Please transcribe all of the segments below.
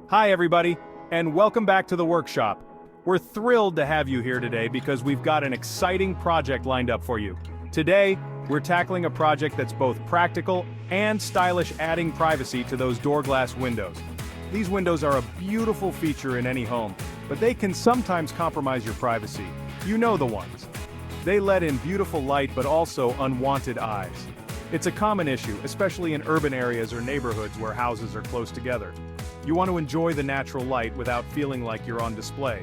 Hi everybody, and welcome back to the workshop. We're thrilled to have you here today because we've got an exciting project lined up for you. Today, we're tackling a project that's both practical and stylish, adding privacy to those door glass windows. These windows are a beautiful feature in any home, but they can sometimes compromise your privacy. You know the ones. They let in beautiful light but also unwanted eyes. It's a common issue, especially in urban areas or neighborhoods where houses are close together. You want to enjoy the natural light without feeling like you're on display.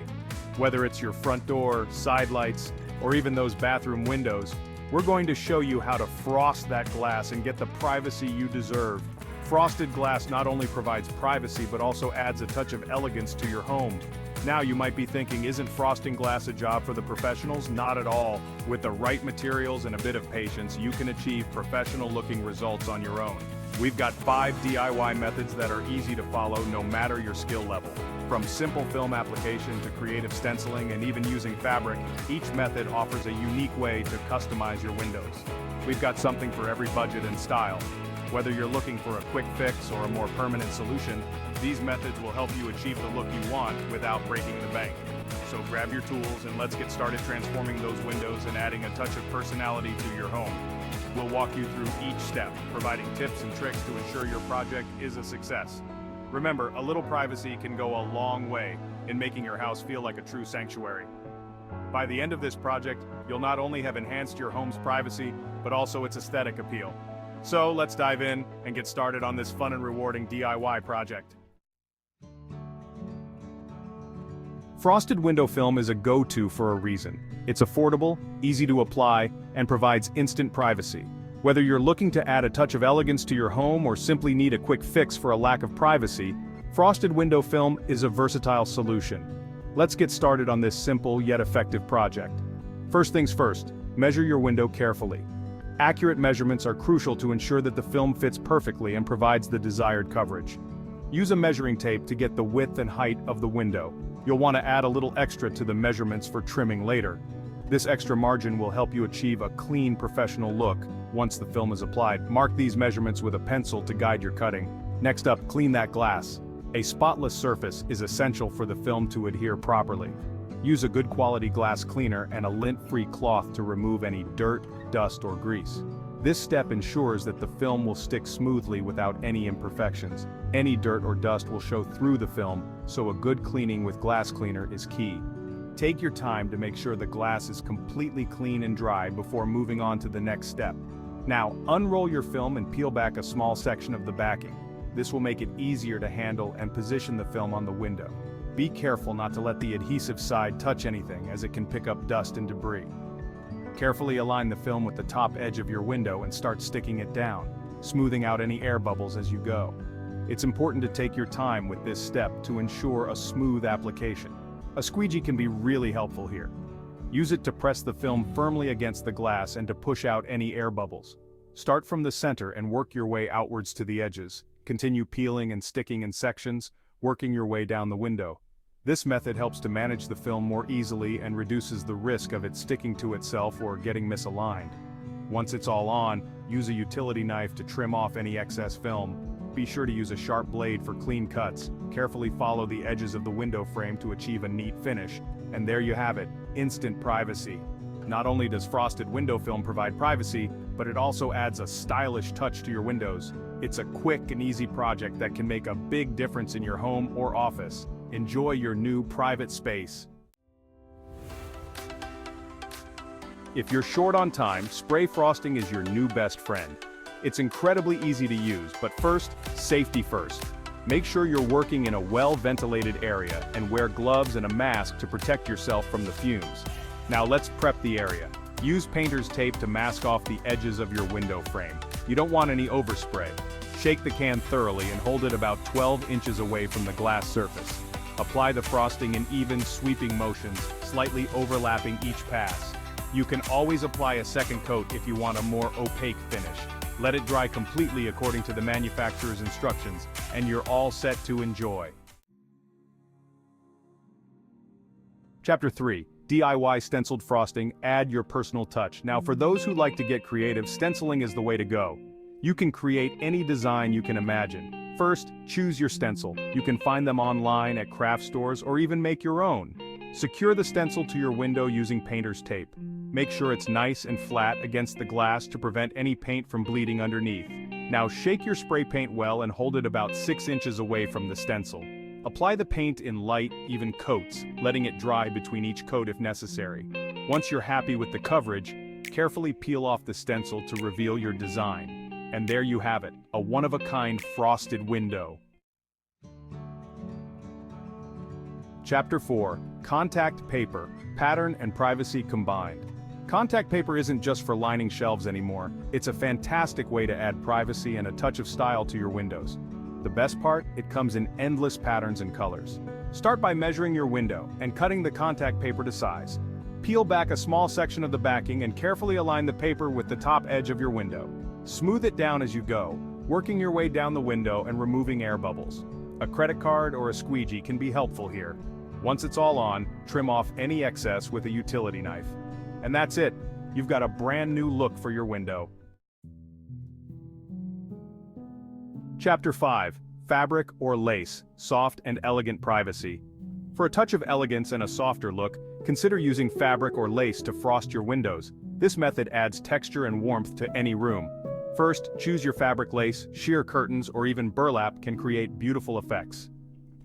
Whether it's your front door, side lights, or even those bathroom windows, we're going to show you how to frost that glass and get the privacy you deserve. Frosted glass not only provides privacy but also adds a touch of elegance to your home. Now you might be thinking, isn't frosting glass a job for the professionals? Not at all. With the right materials and a bit of patience, you can achieve professional-looking results on your own. We've got 5 DIY methods that are easy to follow no matter your skill level. From simple film application to creative stenciling and even using fabric, each method offers a unique way to customize your windows. We've got something for every budget and style. Whether you're looking for a quick fix or a more permanent solution, these methods will help you achieve the look you want without breaking the bank. So grab your tools and let's get started transforming those windows and adding a touch of personality to your home. We'll walk you through each step, providing tips and tricks to ensure your project is a success. Remember, a little privacy can go a long way in making your house feel like a true sanctuary. By the end of this project, you'll not only have enhanced your home's privacy, but also its aesthetic appeal. So let's dive in and get started on this fun and rewarding DIY project. Frosted window film is a go-to for a reason. It's affordable, easy to apply, and provides instant privacy. Whether you're looking to add a touch of elegance to your home or simply need a quick fix for a lack of privacy, frosted window film is a versatile solution. Let's get started on this simple yet effective project. First things first, measure your window carefully. Accurate measurements are crucial to ensure that the film fits perfectly and provides the desired coverage. Use a measuring tape to get the width and height of the window. You'll want to add a little extra to the measurements for trimming later. This extra margin will help you achieve a clean, professional look once the film is applied. Mark these measurements with a pencil to guide your cutting. Next up, clean that glass. A spotless surface is essential for the film to adhere properly. Use a good quality glass cleaner and a lint-free cloth to remove any dirt, dust, or grease. This step ensures that the film will stick smoothly without any imperfections. Any dirt or dust will show through the film, so a good cleaning with glass cleaner is key. Take your time to make sure the glass is completely clean and dry before moving on to the next step. Now, unroll your film and peel back a small section of the backing. This will make it easier to handle and position the film on the window. Be careful not to let the adhesive side touch anything, as it can pick up dust and debris. Carefully align the film with the top edge of your window and start sticking it down, smoothing out any air bubbles as you go. It's important to take your time with this step to ensure a smooth application. A squeegee can be really helpful here. Use it to press the film firmly against the glass and to push out any air bubbles. Start from the center and work your way outwards to the edges. Continue peeling and sticking in sections, working your way down the window. This method helps to manage the film more easily and reduces the risk of it sticking to itself or getting misaligned. Once it's all on, use a utility knife to trim off any excess film. Be sure to use a sharp blade for clean cuts. Carefully follow the edges of the window frame to achieve a neat finish. And there you have it, instant privacy. Not only does frosted window film provide privacy, but it also adds a stylish touch to your windows. It's a quick and easy project that can make a big difference in your home or office. Enjoy your new private space. If you're short on time, spray frosting is your new best friend. It's incredibly easy to use, but first, safety first. Make sure you're working in a well-ventilated area and wear gloves and a mask to protect yourself from the fumes. Now let's prep the area. Use painter's tape to mask off the edges of your window frame. You don't want any overspray. Shake the can thoroughly and hold it about 12 inches away from the glass surface. Apply the frosting in even, sweeping motions, slightly overlapping each pass. You can always apply a second coat if you want a more opaque finish. Let it dry completely according to the manufacturer's instructions, and you're all set to enjoy. Chapter 3. DIY stenciled frosting, add your personal touch. Now for those who like to get creative, stenciling is the way to go. You can create any design you can imagine. First, choose your stencil. You can find them online at craft stores or even make your own. Secure the stencil to your window using painter's tape. Make sure it's nice and flat against the glass to prevent any paint from bleeding underneath. Now shake your spray paint well and hold it about 6 inches away from the stencil. Apply the paint in light, even coats, letting it dry between each coat if necessary. Once you're happy with the coverage, carefully peel off the stencil to reveal your design. And there you have it, a one-of-a-kind frosted window. Chapter 4. Contact paper, pattern and privacy combined. Contact paper isn't just for lining shelves anymore, it's a fantastic way to add privacy and a touch of style to your windows. The best part, it comes in endless patterns and colors. Start by measuring your window and cutting the contact paper to size. Peel back a small section of the backing and carefully align the paper with the top edge of your window. Smooth it down as you go, working your way down the window and removing air bubbles. A credit card or a squeegee can be helpful here. Once it's all on, trim off any excess with a utility knife. And that's it. You've got a brand new look for your window. Chapter 5. Fabric or lace, soft and elegant privacy. For a touch of elegance and a softer look, consider using fabric or lace to frost your windows. This method adds texture and warmth to any room. First, choose your fabric lace, sheer curtains, or even burlap can create beautiful effects.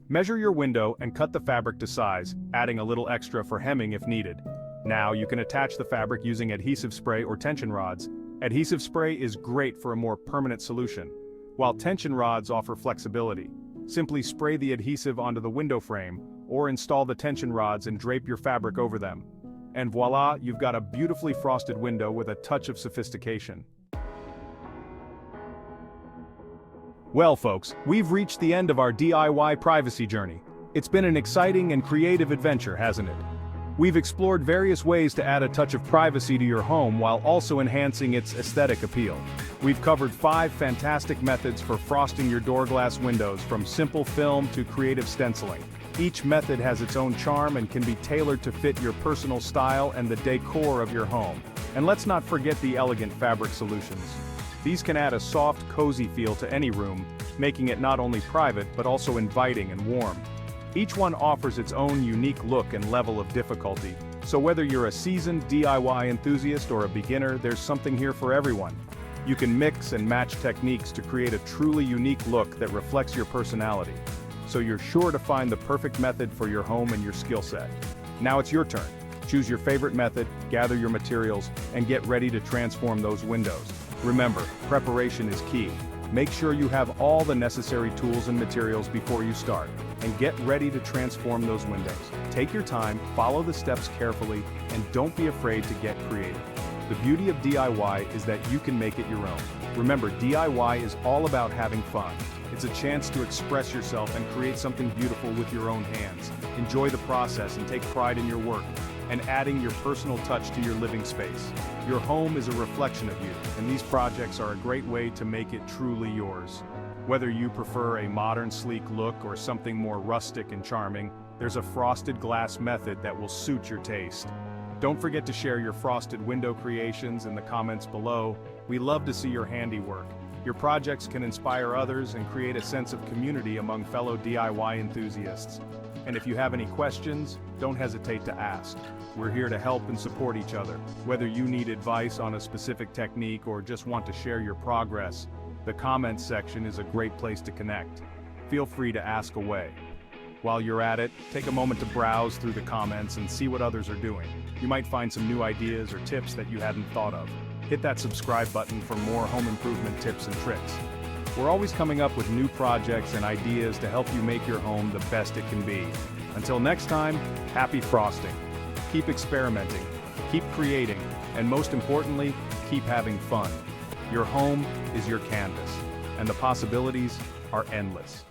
Measure your window and cut the fabric to size, adding a little extra for hemming if needed. Now you can attach the fabric using adhesive spray or tension rods. Adhesive spray is great for a more permanent solution, while tension rods offer flexibility. Simply spray the adhesive onto the window frame, or install the tension rods and drape your fabric over them. And voila, you've got a beautifully frosted window with a touch of sophistication. Well folks, we've reached the end of our DIY privacy journey. It's been an exciting and creative adventure, hasn't it? We've explored various ways to add a touch of privacy to your home while also enhancing its aesthetic appeal. We've covered 5 fantastic methods for frosting your door glass windows, from simple film to creative stenciling. Each method has its own charm and can be tailored to fit your personal style and the decor of your home. And let's not forget the elegant fabric solutions. These can add a soft, cozy feel to any room, making it not only private but also inviting and warm. Each one offers its own unique look and level of difficulty, so whether you're a seasoned DIY enthusiast or a beginner, there's something here for everyone. You can mix and match techniques to create a truly unique look that reflects your personality. So you're sure to find the perfect method for your home and your skill set. Now it's your turn. Choose your favorite method, gather your materials, and get ready to transform those windows. Remember, preparation is key. Make sure you have all the necessary tools and materials before you start, and get ready to transform those windows. Take your time, follow the steps carefully, and don't be afraid to get creative. The beauty of DIY is that you can make it your own. Remember, DIY is all about having fun. It's a chance to express yourself and create something beautiful with your own hands. Enjoy the process and take pride in your work, and adding your personal touch to your living space. Your home is a reflection of you, and these projects are a great way to make it truly yours. Whether you prefer a modern, sleek look or something more rustic and charming, there's a frosted glass method that will suit your taste. Don't forget to share your frosted window creations in the comments below. We love to see your handiwork. Your projects can inspire others and create a sense of community among fellow DIY enthusiasts. And if you have any questions, don't hesitate to ask. We're here to help and support each other. Whether you need advice on a specific technique or just want to share your progress, the comments section is a great place to connect. Feel free to ask away. While you're at it, take a moment to browse through the comments and see what others are doing. You might find some new ideas or tips that you hadn't thought of. Hit that subscribe button for more home improvement tips and tricks. We're always coming up with new projects and ideas to help you make your home the best it can be. Until next time, happy frosting. Keep experimenting, keep creating, and most importantly, keep having fun. Your home is your canvas, and the possibilities are endless.